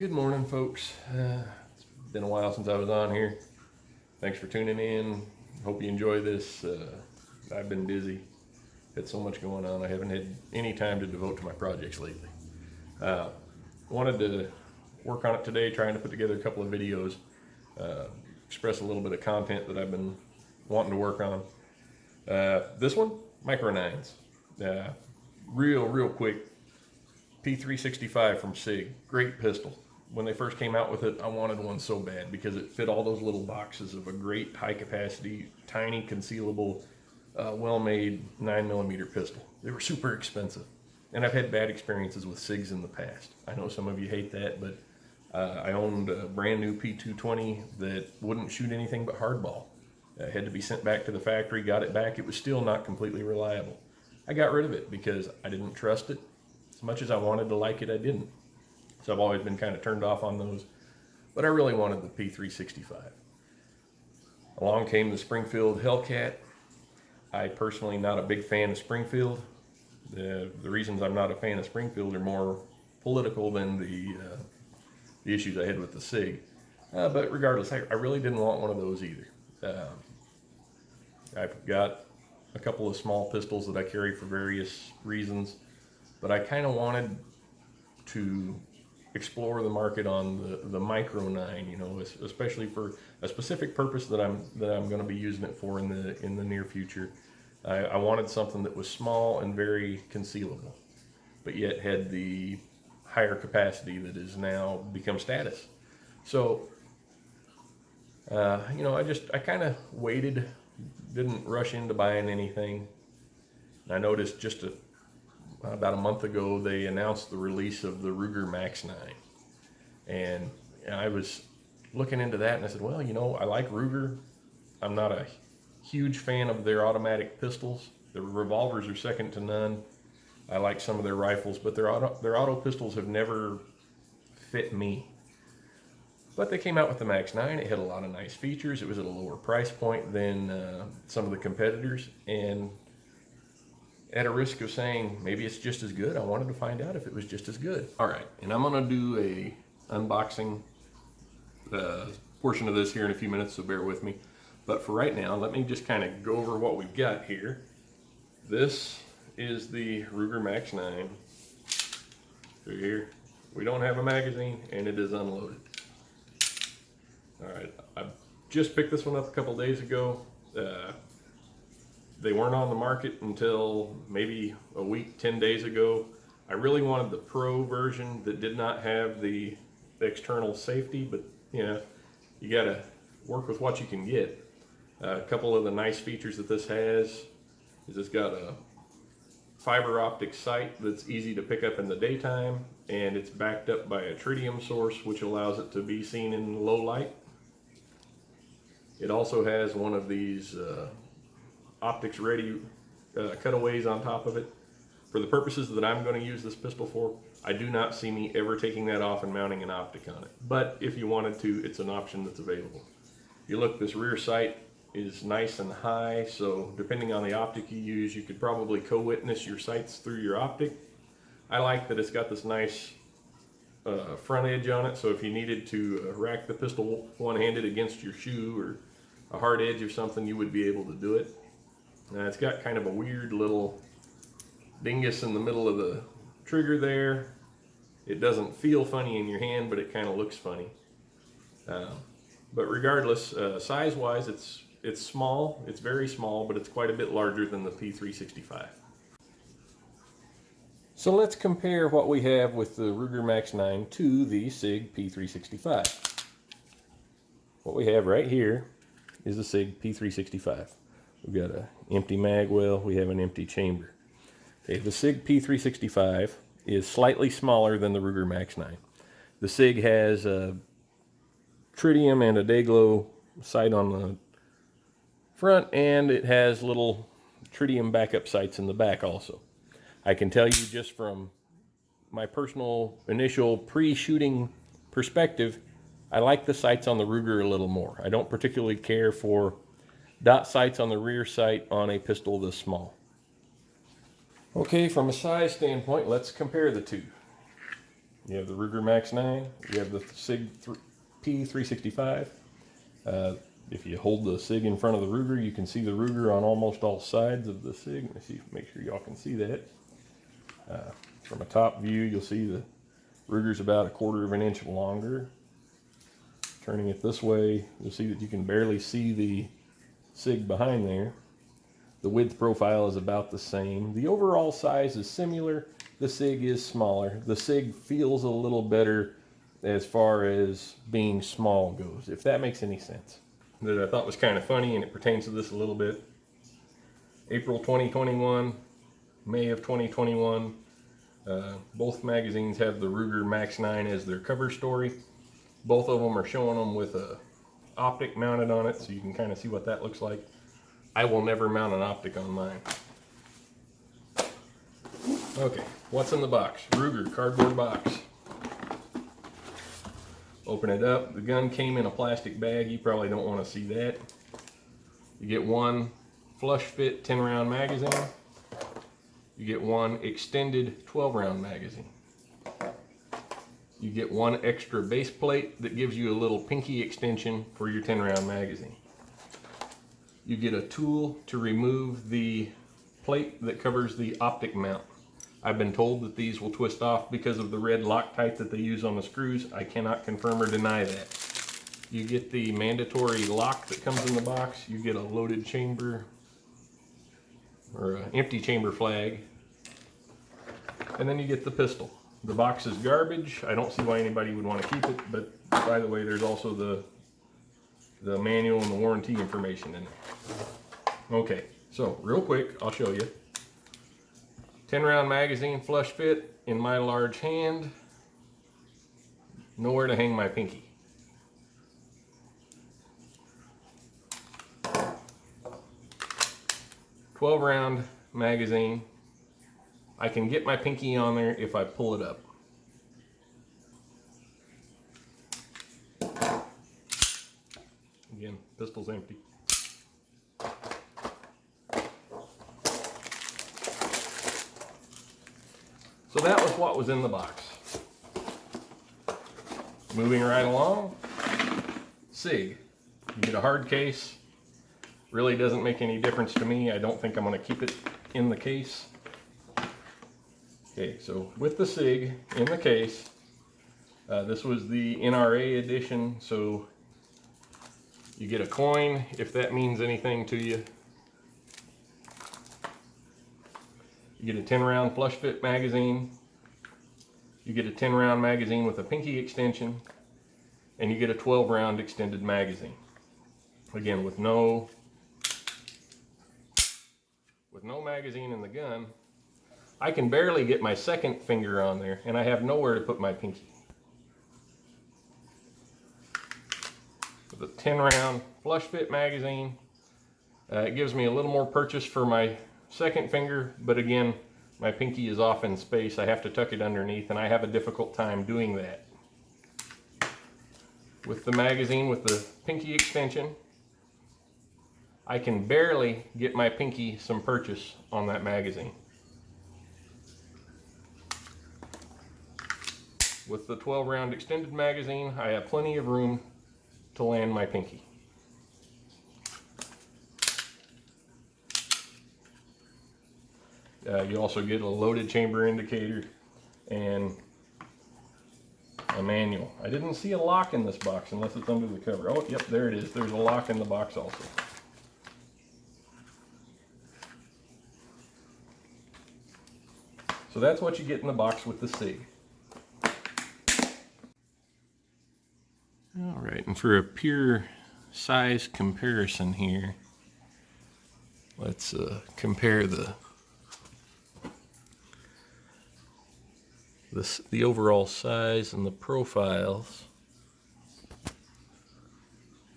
Good morning, folks. It's been a while since I was on here. Thanks for tuning in. Hope you enjoy this. I've been busy. Had so much going on. I haven't had any time to devote to my projects lately. Wanted to work on it today, trying to put together a couple of videos, express a little bit of content that I've been wanting to work on. This one, Micro 9's. Real quick, P365 from Sig. Great pistol. When they first came out with it, I wanted one so bad because it fit all those little boxes of a great high capacity, tiny concealable, well-made 9mm pistol. They were super expensive. And I've had bad experiences with SIGs in the past. I know some of you hate that, but I owned a brand new P220 that wouldn't shoot anything but hardball. It had to be sent back to the factory, got it back. It was still not completely reliable. I got rid of it because I didn't trust it. As much as I wanted to like it, I didn't. So I've always been kind of turned off on those. But I really wanted the P365. Along came the Springfield Hellcat. I personally not a big fan of Springfield. The reasons I'm not a fan of Springfield are more political than the issues I had with the Sig. But regardless, I really didn't want one of those either. I've got a couple of small pistols that I carry for various reasons, but I kind of wanted to explore the market on the Micro 9, you know, especially for a specific purpose that I'm going to be using it for in the near future. I wanted something that was small and very concealable, but yet had the higher capacity that has now become status. So, you know, I kind of waited, didn't rush into buying anything. I noticed just about a month ago, they announced the release of the Ruger Max 9. And I was looking into that and I said, well, you know, I like Ruger. I'm not a huge fan of their automatic pistols. Their revolvers are second to none. I like some of their rifles, but their auto pistols have never fit me. But they came out with the Max 9. It had a lot of nice features. It was at a lower price point than some of the competitors. And at a risk of saying maybe it's just as good, I wanted to find out if it was just as good. All right, and I'm gonna do a unboxing portion of this here in a few minutes, so bear with me. But for right now, let me just kind of go over what we've got here. This is the Ruger Max 9. Through here, we don't have a magazine, and it is unloaded. All right, I just picked this one up a couple days ago. They weren't on the market until maybe a week, 10 days ago. I really wanted the Pro version that did not have the external safety, but you know, you gotta work with what you can get. A couple of the nice features that this has is it's got a fiber optic sight that's easy to pick up in the daytime, and it's backed up by a tritium source, which allows it to be seen in low light. It also has one of these optics ready cutaways on top of it. For the purposes that I'm going to use this pistol for, I do not see me ever taking that off and mounting an optic on it. But if you wanted to, it's an option that's available. You look, this rear sight is nice and high, so depending on the optic you use, you could probably co-witness your sights through your optic. I like that it's got this nice front edge on it, so if you needed to rack the pistol one-handed against your shoe or a hard edge or something, you would be able to do it. It's got kind of a weird little dingus in the middle of the trigger there. It doesn't feel funny in your hand, but it kind of looks funny. But regardless, size-wise, it's small. It's very small, but it's quite a bit larger than the P365. So let's compare what we have with the Ruger Max 9 to the Sig P365. What we have right here is the Sig P365. We've got an empty mag well, we have an empty chamber. Okay, the Sig P365 is slightly smaller than the Ruger Max 9. The Sig has a tritium and a day-glow sight on the front, and it has little tritium backup sights in the back also. I can tell you just from my personal initial pre-shooting perspective, I like the sights on the Ruger a little more. I don't particularly care for dot sights on the rear sight on a pistol this small. Okay, from a size standpoint, let's compare the two. You have the Ruger Max 9. You have the Sig P365. If you hold the Sig in front of the Ruger, you can see the Ruger on almost all sides of the Sig. Let me see, make sure y'all can see that. From a top view, you'll see the Ruger's about 1/4 of an inch longer. Turning it this way, you'll see that you can barely see the Sig behind there. The width profile is about the same. The overall size is similar. The Sig is smaller. The Sig feels a little better as far as being small goes, if that makes any sense. That I thought was kind of funny, and it pertains to this a little bit. April 2021, May of 2021, both magazines have the Ruger Max 9 as their cover story. Both of them are showing them with a optic mounted on it, so you can kind of see what that looks like. I will never mount an optic on mine. Okay, what's in the box? Ruger cardboard box. Open it up. The gun came in a plastic bag. You probably don't want to see that. You get one flush fit 10-round magazine. You get one extended 12-round magazine. You get one extra base plate that gives you a little pinky extension for your 10-round magazine. You get a tool to remove the plate that covers the optic mount. I've been told that these will twist off because of the red Loctite that they use on the screws. I cannot confirm or deny that. You get the mandatory lock that comes in the box. You get a loaded chamber or an empty chamber flag. And then you get the pistol. The box is garbage. I don't see why anybody would want to keep it, but by the way, there's also the manual and the warranty information in there. Okay, so real quick, I'll show you. 10-round magazine, flush fit, in my large hand. Nowhere to hang my pinky. "12-round magazine. I can get my pinky on there if I pull it up. Again, pistol's empty. So that was what was in the box. Moving right along, Sig. You get a hard case. Really doesn't make any difference to me. I don't think I'm going to keep it in the case. Okay, so with the Sig in the case, this was the NRA edition, so you get a coin, if that means anything to you. You get a 10-round flush fit magazine. You get a 10-round magazine with a pinky extension. And you get a 12-round extended magazine. Again, with no magazine in the gun, I can barely get my second finger on there, and I have nowhere to put my pinky. With a 10-round flush fit magazine, it gives me a little more purchase for my second finger, but again, my pinky is off in space. I have to tuck it underneath, and I have a difficult time doing that. With the magazine with the pinky extension, I can barely get my pinky some purchase on that magazine. With the 12-round extended magazine, I have plenty of room to land my pinky. You also get a loaded chamber indicator and a manual. I didn't see a lock in this box unless it's under the cover. Oh, yep, there it is. There's a lock in the box also. So that's what you get in the box with the Sig. All right, and for a pure size comparison here, let's compare the overall size and the profiles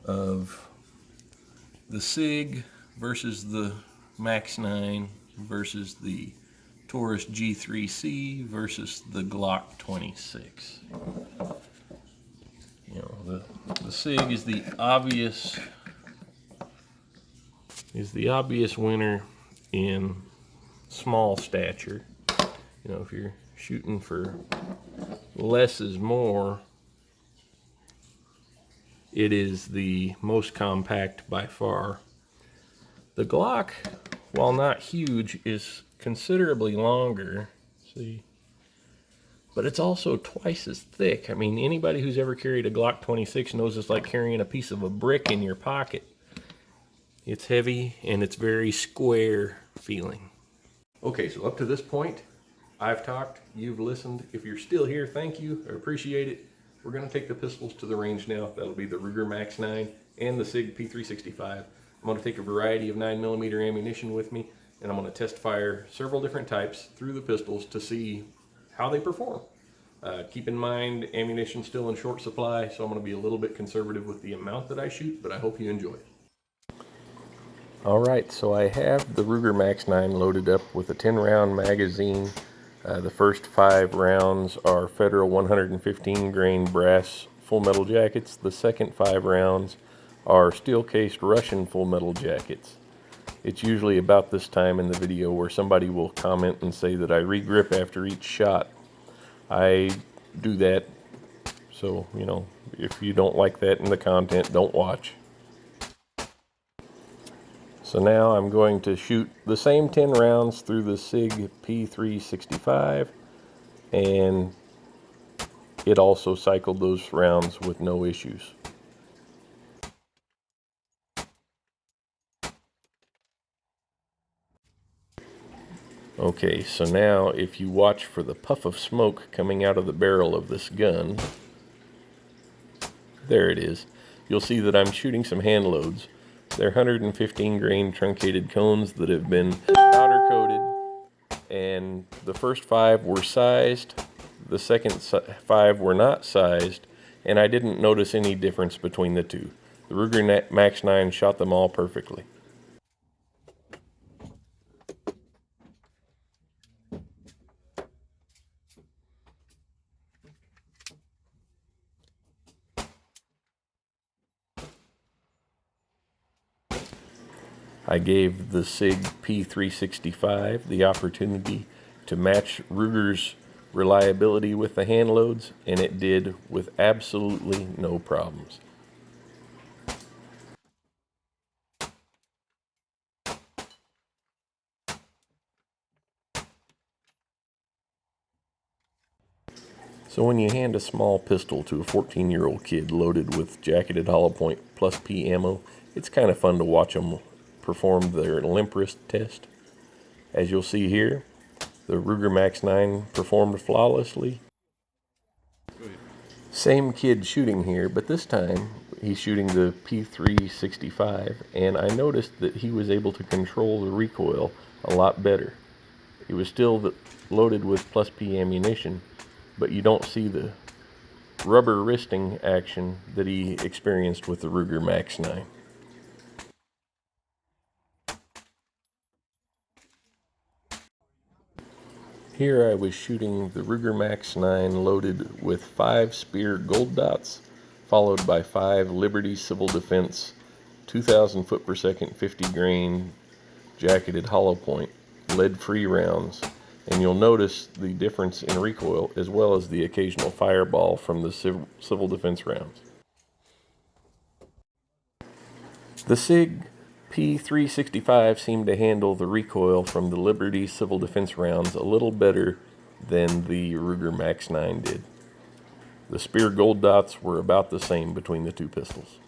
of the Sig versus the Max 9 versus the Taurus G3C versus the Glock 26. You know, the Sig is the obvious winner in small stature. You know, if you're shooting for less is more. It is the most compact by far. The Glock, while not huge, is considerably longer. See? But it's also twice as thick. I mean, anybody who's ever carried a Glock 26 knows it's like carrying a piece of a brick in your pocket. It's heavy and it's very square feeling. Okay, so up to this point, I've talked, you've listened. If you're still here, thank you, I appreciate it. We're gonna take the pistols to the range now. That'll be the Ruger Max 9 and the Sig P365. I'm gonna take a variety of 9mm ammunition with me, and I'm gonna test fire several different types through the pistols to see how they perform. Keep in mind, ammunition's still in short supply, so I'm gonna be a little bit conservative with the amount that I shoot, but I hope you enjoy it. Alright, so I have the Ruger Max 9 loaded up with a 10-round magazine. The first 5 rounds are Federal 115 grain brass full metal jackets. The second 5 rounds are steel-cased Russian full metal jackets. It's usually about this time in the video where somebody will comment and say that I re-grip after each shot. I do that, so, you know, if you don't like that in the content, don't watch. So now I'm going to shoot the same 10 rounds through the Sig P365, and it also cycled those rounds with no issues. Okay, so now if you watch for the puff of smoke coming out of the barrel of this gun, there it is, you'll see that I'm shooting some hand loads. They're 115 grain truncated cones that have been powder coated, and the first 5 were sized, the second 5 were not sized, and I didn't notice any difference between the two. The Ruger Max 9 shot them all perfectly. I gave the Sig P365 the opportunity to match Ruger's reliability with the hand loads, and it did with absolutely no problems. So when you hand a small pistol to a 14-year-old kid loaded with jacketed hollow point plus P ammo, it's kind of fun to watch them perform their limp wrist test. As you'll see here, the Ruger Max 9 performed flawlessly. Same kid shooting here, but this time he's shooting the P365, and I noticed that he was able to control the recoil a lot better. It was still loaded with plus P ammunition, but you don't see the rubber wristing action that he experienced with the Ruger Max 9. Here I was shooting the Ruger Max 9 loaded with 5 Spear Gold Dots, followed by 5 Liberty Civil Defense 2,000 foot per second 50 grain jacketed hollow point lead-free rounds, and you'll notice the difference in recoil as well as the occasional fireball from the civil defense rounds. The Sig P365 seemed to handle the recoil from the Liberty civil defense rounds a little better than the Ruger Max 9 did. The Spear Gold Dots were about the same between the two pistols.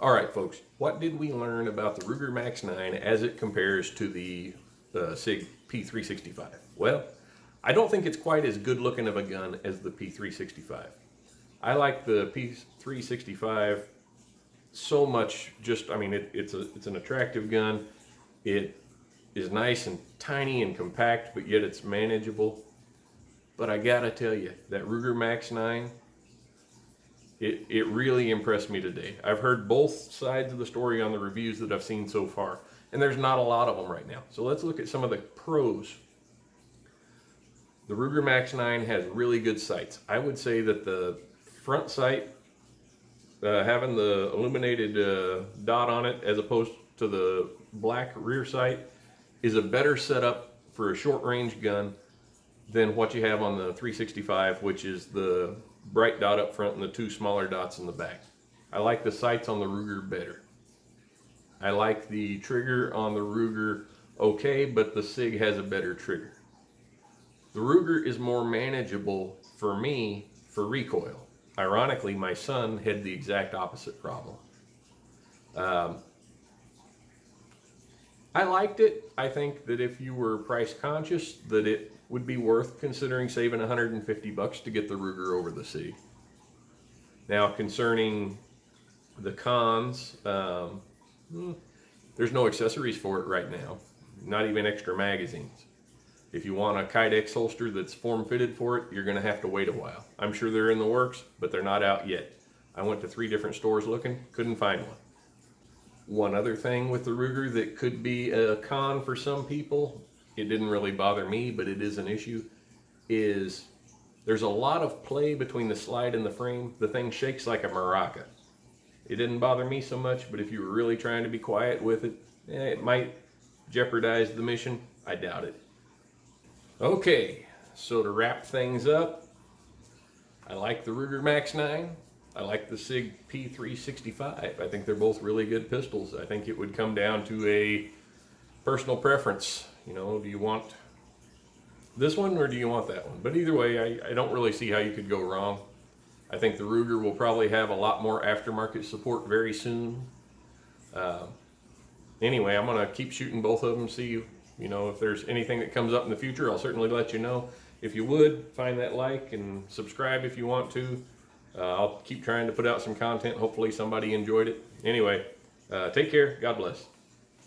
Alright folks, what did we learn about the Ruger Max 9 as it compares to the Sig P365? Well, I don't think it's quite as good looking of a gun as the P365. I like the P365 so much, I mean, it's an attractive gun. It is nice and tiny and compact, but yet it's manageable. But I gotta tell you, that Ruger Max 9, it really impressed me today. I've heard both sides of the story on the reviews that I've seen so far, and there's not a lot of them right now. So let's look at some of the pros. The Ruger Max 9 has really good sights. I would say that the front sight, having the illuminated dot on it as opposed to the black rear sight is a better setup for a short range gun than what you have on the 365, which is the bright dot up front and the two smaller dots in the back. I like the sights on the Ruger better. I like the trigger on the Ruger okay, but the Sig has a better trigger. The Ruger is more manageable for me for recoil. Ironically, my son had the exact opposite problem. I liked it. I think that if you were price conscious, that it would be worth considering saving $150 to get the Ruger over the Sig. Now, concerning the cons, there's no accessories for it right now, not even extra magazines. If you want a Kydex holster that's form-fitted for it, you're going to have to wait a while. I'm sure they're in the works, but they're not out yet. I went to 3 different stores looking, couldn't find one. One other thing with the Ruger that could be a con for some people, it didn't really bother me, but it is an issue, is there's a lot of play between the slide and the frame. The thing shakes like a maraca. It didn't bother me so much, but if you were really trying to be quiet with it, it might jeopardize the mission. I doubt it. Okay, so to wrap things up, I like the Ruger Max 9. I like the Sig P365. I think they're both really good pistols. I think it would come down to a personal preference. You know, do you want this one or do you want that one? But either way, I don't really see how you could go wrong. I think the Ruger will probably have a lot more aftermarket support very soon. Anyway, I'm going to keep shooting both of them, see you know, if there's anything that comes up in the future, I'll certainly let you know. If you would, find that like and subscribe if you want to. I'll keep trying to put out some content. Hopefully somebody enjoyed it. Anyway, take care. God bless.